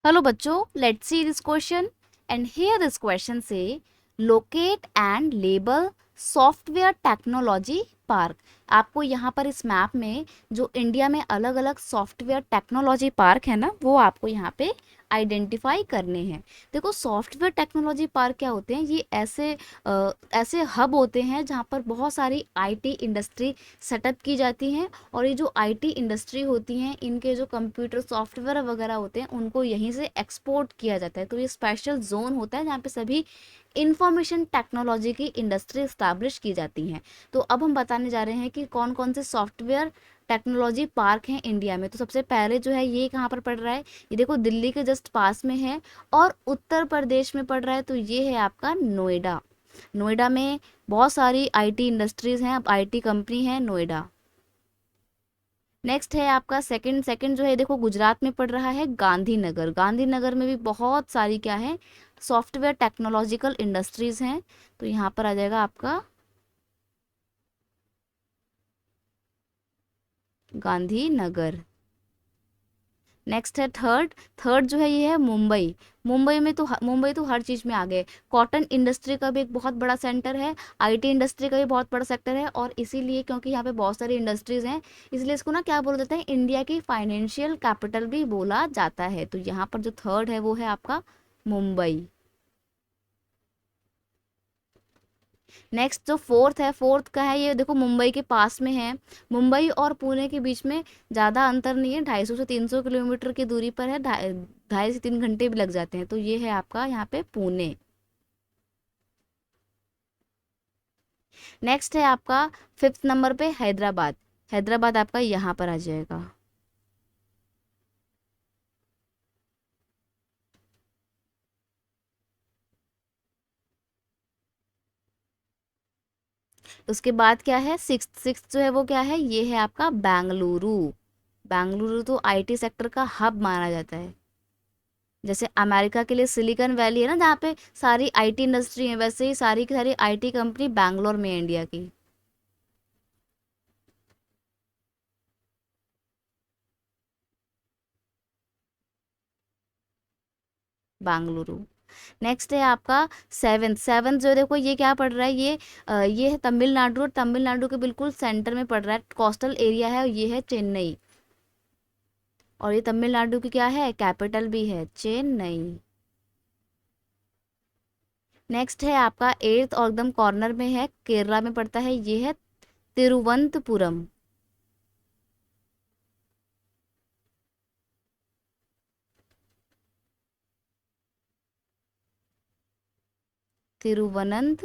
Hello बच्चों, let's see this question and here this question से locate and label software technology park. आपको यहाँ पर इस मैप में जो इंडिया में अलग अलग सॉफ्टवेयर टेक्नोलॉजी पार्क है ना, वो आपको यहाँ पे आइडेंटिफाई करने हैं। देखो, सॉफ्टवेयर टेक्नोलॉजी पार्क क्या होते हैं? ये ऐसे हब होते हैं जहाँ पर बहुत सारी आईटी इंडस्ट्री सेटअप की जाती हैं, और ये जो आईटी इंडस्ट्री होती हैं, इनके जो कंप्यूटर सॉफ्टवेयर वगैरह होते हैं, उनको यहीं से एक्सपोर्ट किया जाता है। तो ये स्पेशल जोन होता है जहाँ पे सभी इंफॉर्मेशन टेक्नोलॉजी की इंडस्ट्री इस्टेब्लिश की जाती हैं। तो अब हम बताने जा रहे हैं कि कौन कौन से सॉफ्टवेयर टेक्नोलॉजी पार्क हैं इंडिया में। तो सबसे पहले जो है ये कहाँ पर पड़ रहा है? ये देखो, दिल्ली के जस्ट पास में है और उत्तर प्रदेश में पड़ रहा है। तो ये है आपका नोएडा। नोएडा में बहुत सारी आईटी इंडस्ट्रीज हैं, अब आईटी कंपनी है नोएडा। नेक्स्ट है आपका सेकंड सेकंड जो है, देखो गुजरात में पड़ रहा है गांधीनगर। गांधीनगर में भी बहुत सारी क्या है, सॉफ्टवेयर टेक्नोलॉजिकल इंडस्ट्रीज हैं। तो यहाँ पर आ जाएगा आपका गांधीनगर। नेक्स्ट है थर्ड। थर्ड जो है ये है मुंबई। मुंबई तो हर चीज़ में आ गए। कॉटन इंडस्ट्री का भी एक बहुत बड़ा सेंटर है, आईटी इंडस्ट्री का भी बहुत बड़ा सेक्टर है, और इसीलिए क्योंकि यहाँ पे बहुत सारी इंडस्ट्रीज हैं, इसलिए इसको ना क्या बोला जाता है, इंडिया की फाइनेंशियल कैपिटल भी बोला जाता है। तो यहाँ पर जो थर्ड है वो है आपका मुंबई। नेक्स्ट जो फोर्थ है, फोर्थ का है, ये देखो मुंबई के पास में है। मुंबई और पुणे के बीच में ज़्यादा अंतर नहीं है, 250 से 300 किलोमीटर की दूरी पर है। 2.5 से 3 घंटे भी लग जाते हैं। तो ये है आपका यहाँ पे पुणे। नेक्स्ट है आपका फिफ्थ नंबर पे हैदराबाद। हैदराबाद आपका यहाँ पर आ जाएगा। उसके बाद क्या है, सिक्स सिक्स जो है वो क्या है, ये है आपका बेंगलुरु। बेंगलुरु तो आईटी सेक्टर का हब माना जाता है। जैसे अमेरिका के लिए सिलिकॉन वैली है ना, जहाँ पे सारी आईटी इंडस्ट्री है, वैसे ही सारी की सारी आईटी कंपनी बैंगलोर में है इंडिया की। बेंगलुरु। नेक्स्ट है आपका सेवेंथ। सेवेंथ जो देखो ये क्या पड़ रहा है, ये है तमिलनाडु, और तमिलनाडु के बिल्कुल सेंटर में पड़ रहा है, कोस्टल एरिया है, और ये है चेन्नई। और ये तमिलनाडु की क्या है, कैपिटल भी है चेन्नई। नेक्स्ट है आपका एट्थ, और एकदम कॉर्नर में है, केरला में पड़ता है, ये है तिरुवनंतपुरम। तिरुवनंत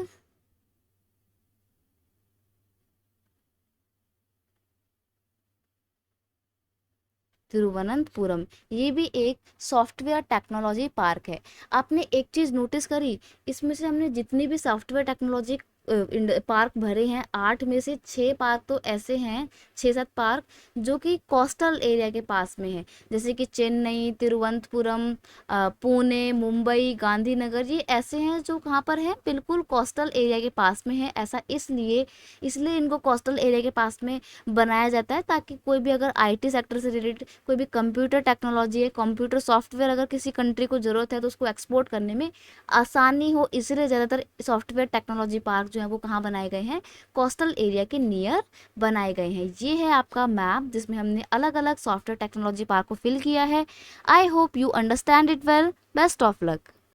तिरुवनंतपुरम। ये भी एक सॉफ्टवेयर टेक्नोलॉजी पार्क है। आपने एक चीज़ नोटिस करी, इसमें से हमने जितनी भी सॉफ्टवेयर टेक्नोलॉजी पार्क भरे हैं, 8 में से 6 पार्क तो ऐसे हैं, 6-7 पार्क जो कि कोस्टल एरिया के पास में है। जैसे कि चेन्नई, तिरुवनंतपुरम, पुणे, मुंबई, गांधीनगर, ये ऐसे हैं जो कहाँ पर हैं, बिल्कुल कोस्टल एरिया के पास में है। ऐसा इसलिए इसलिए इनको कोस्टल एरिया के पास में बनाया जाता है, ताकि कोई भी अगर आईटी सेक्टर से रिलेटेड कोई भी कंप्यूटर टेक्नोलॉजी है, कंप्यूटर सॉफ्टवेयर अगर किसी कंट्री को ज़रूरत है, तो उसको एक्सपोर्ट करने में आसानी हो। इसलिए ज़्यादातर सॉफ्टवेयर टेक्नोलॉजी पार्क जो है वो कहाँ बनाए गए हैं, कोस्टल एरिया के नियर बनाए गए हैं। ये है आपका मैप जिसमें हमने अलग अलग सॉफ्टवेयर टेक्नोलॉजी पार्क को फिल किया है। I hope you understand it well. Best of luck.